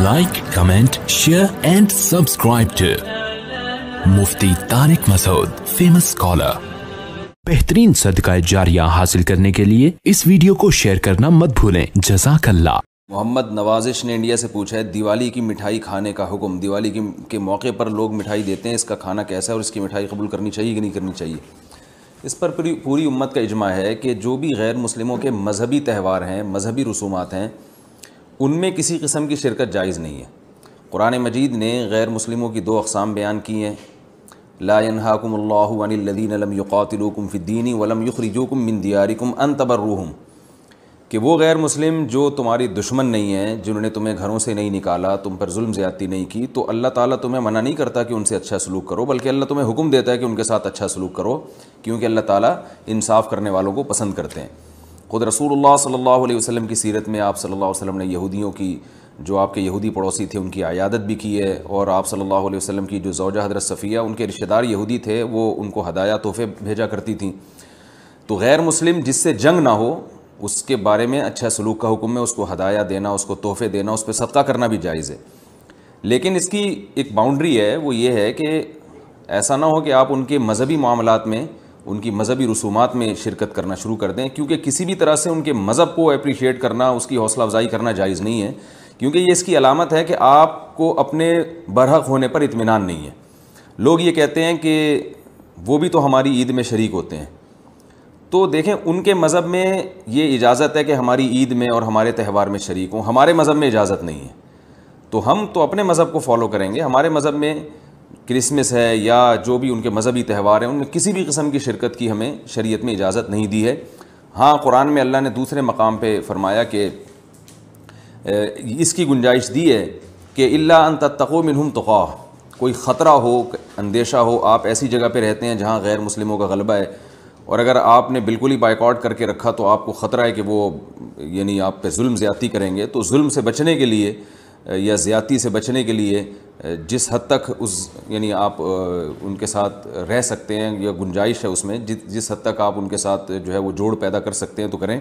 Like, comment, share and subscribe to Mufti Tariq Masood, famous scholar. बेहतरीन सदका जारिया हासिल करने के लिए इस वीडियो को शेयर करना मत भूलें। जज़ाकल्लाह। मोहम्मद नवाजिश ने इंडिया से पूछा है, दिवाली की मिठाई खाने का हुक्म। दिवाली के मौके पर लोग मिठाई देते हैं, इसका खाना कैसा है और इसकी मिठाई कबूल करनी चाहिए कि नहीं करनी चाहिए। इस पर पूरी उम्मत का इजमा है कि जो भी गैर मुस्लिमों के मजहबी त्यौहार हैं, मजहबी रसूमात हैं, उनमें किसी किस्म की शिरकत जायज़ नहीं है। कुरान मजीद ने गैर मुस्लिमों की दो अक़साम बयान की हैं। ला यन्हाकुमुल्लाहु अनिल लज़ीना लम युक़ातिलूकुम फ़िद्दीन वलम युख़रिजूकुम मिन दियारिकुम अन तबर्रुहुम, कि वो गैर मुस्लिम जो तुम्हारी दुश्मन नहीं हैं, जिन्होंने तुम्हें घरों से नहीं निकाला, तुम पर जुल्म ज़्यादती नहीं की, तो अल्लाह ताला तुम्हें मना नहीं करता कि उनसे अच्छा सलूक करो, बल्कि अल्लाह तुम्हें हुक्म देता है कि उनके साथ अच्छा सलूक करो, क्योंकि अल्लाह ताला इंसाफ़ करने वालों को पसंद करते हैं। ख़ुद रसूलुल्लाह सल्लल्लाहु अलैहि वसल्लम की सीरत में आप सल्लल्लाहु अलैहि वसल्लम ने यहूदियों की, जो आपके यहूदी पड़ोसी थे, उनकी आयादत भी की है, और आप सल्लल्लाहु अलैहि वसल्लम की जो ज़ौजा हज़रत सफ़िया, उनके रिश्तेदार यहूदी थे, वो उनको हदाया तोहफ़े भेजा करती थीं। तो गैर मुस्लिम जिससे जंग ना हो उसके बारे में अच्छा सलूक का हुक्म है, उसको हदाया देना, उसको तोहफ़े देना, उस पर सदका करना भी जायज़ है। लेकिन इसकी एक बाउंड्री है, वो ये है कि ऐसा ना हो कि आप उनके मज़हबी मामलात में, उनकी मज़हबी रसूमात में शिरकत करना शुरू कर दें, क्योंकि किसी भी तरह से उनके मज़हब को अप्रीशिएट करना, उसकी हौसला अफजाई करना जायज़ नहीं है, क्योंकि ये इसकी अलामत है कि आपको अपने बरहक होने पर इत्मीनान नहीं है। लोग ये कहते हैं कि वो भी तो हमारी ईद में शरीक होते हैं। तो देखें, उनके मज़हब में ये इजाज़त है कि हमारी ईद में और हमारे त्यौहार में शरीक हों, हमारे मज़हब में इजाज़त नहीं है। तो हम तो अपने मज़हब को फॉलो करेंगे। हमारे मज़हब में क्रिसमस है या जो भी उनके मज़हबी त्यौहार हैं, उनमें किसी भी किस्म की शिरकत की हमें शरीयत में इजाज़त नहीं दी है। हाँ, कुरान में अल्लाह ने दूसरे मकाम पे फरमाया कि इसकी गुंजाइश दी है कि इल्ला अन तत्तक़ू मिनहुम तुक़ा, कोई ख़तरा हो, अंदेशा हो, आप ऐसी जगह पे रहते हैं जहाँ गैर मुस्लिमों का गलबा है, और अगर आपने बिल्कुल ही बायकॉट करके रखा तो आपको ख़तरा है कि वो यानी आप पे जुल्म ज़्यादती करेंगे। तो जुल्म से बचने के लिए या ज़्यादती से बचने के लिए जिस हद तक उस यानी आप उनके साथ रह सकते हैं या गुंजाइश है उसमें, जिस हद तक आप उनके साथ जो है वो जोड़ पैदा कर सकते हैं तो करें,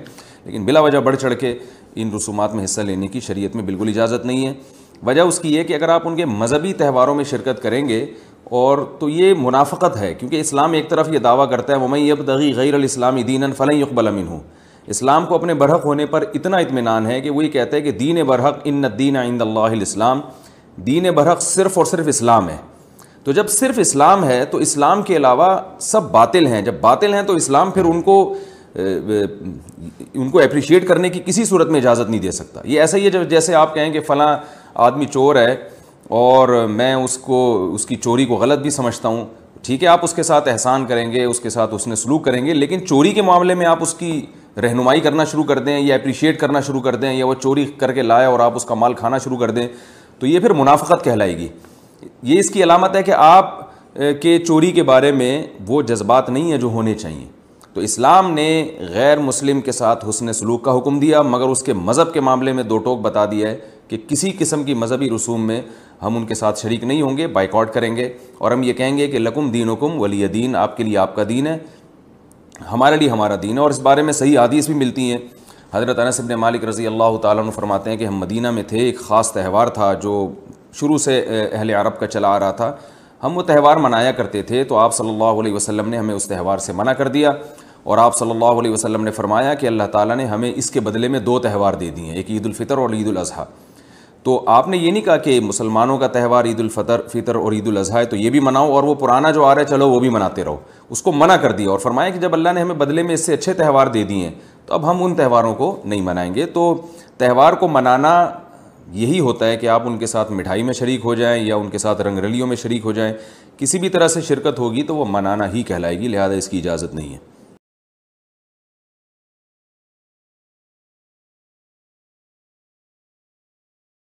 लेकिन बिला वजह बढ़ चढ़ के इन रसूमात में हिस्सा लेने की शरीयत में बिल्कुल इजाज़त नहीं है। वजह उसकी ये कि अगर आप उनके मज़हबी त्यौहारों में शिरकत करेंगे और तो ये मुनाफ़क़त है, क्योंकि इस्लाम एक तरफ ये दावा करता है वमन यब्तग़ी गैरल इस्लामी दीनन फलन युक़बल मिन्हु, इस्लाम को अपने बरहक होने पर इतना इत्मीनान है कि वो ये कहता है कि दीन बरहक इन्न दीन इंदल्लाहिल इस्लाम, दीन बरहक सिर्फ़ और सिर्फ इस्लाम है। तो जब सिर्फ इस्लाम है तो इस्लाम के अलावा सब बातिल हैं। जब बातिल हैं तो इस्लाम फिर उनको अप्रिशिएट करने की किसी सूरत में इजाज़त नहीं दे सकता। ये ऐसा ही है जैसे आप कहें कि फ़लाँ आदमी चोर है और मैं उसकी चोरी को गलत भी समझता हूँ। ठीक है, आप उसके साथ एहसान करेंगे, उसके साथ उसने सलूक करेंगे, लेकिन चोरी के मामले में आप उसकी रहनुमाई करना शुरू कर दें या अप्रिशिएट करना शुरू कर दें, या वो चोरी करके लाया और आप उसका माल खाना शुरू कर दें, तो ये फिर मुनाफ़क़त कहलाएगी। ये इसकी अलामत है कि आप के चोरी के बारे में वो जज्बात नहीं है जो होने चाहिए। तो इस्लाम ने गैर मुस्लिम के साथ हुस्न सलूक का हुक्म दिया, मगर उसके मज़हब के मामले में दो टोक बता दिया है कि किसी किस्म की मज़हबी रसूम में हम उनके साथ शरीक नहीं होंगे, बाइकआउट करेंगे, और हम ये कहेंगे कि लकुम दीनुकुम वलिय दीन, आपके लिए आपका दीन है, हमारे लिए हमारा दीन है। और इस बारे में सही हदीस भी मिलती हैं। हज़रत अनस इब्न मालिक रज़ी अल्लाह ताला अन्हु फरमाते हैं कि हम मदीना में थे, एक ख़ास त्यौहार था जो शुरू से अहले अरब का चला आ रहा था, हम वो त्यौहार मनाया करते थे। तो आप सल्लल्लाहु अलैहि वसल्लम ने हमें उस त्यौहार से मना कर दिया, और आप सल्लल्लाहु अलैहि वसल्लम ने फरमाया कि अल्लाह ताला ने हमें इसके बदले में दो त्यौहार दे दिए हैं, एक ईद उल फ़ितर और ईद उल अज़हा। तो आपने ये नहीं कहा कि मुसलमानों का त्यौहार ईद उल फ़ितर और ईद उल अज़हा है तो ये भी मनाओ, और वो पुराना जो आ रहा है चलो वो भी मनाते रहो, उसको मना कर दिया। और फरमाया कि जब अल्लाह ने हमें बदले में इससे अच्छे त्यौहार दे दिए हैं तो अब हम उन त्यौहारों को नहीं मनाएंगे। तो त्यौहार को मनाना यही होता है कि आप उनके साथ मिठाई में शरीक हो जाएं या उनके साथ रंगरलियों में शरीक हो जाएं, किसी भी तरह से शिरकत होगी तो वो मनाना ही कहलाएगी, लिहाजा इसकी इजाज़त नहीं है।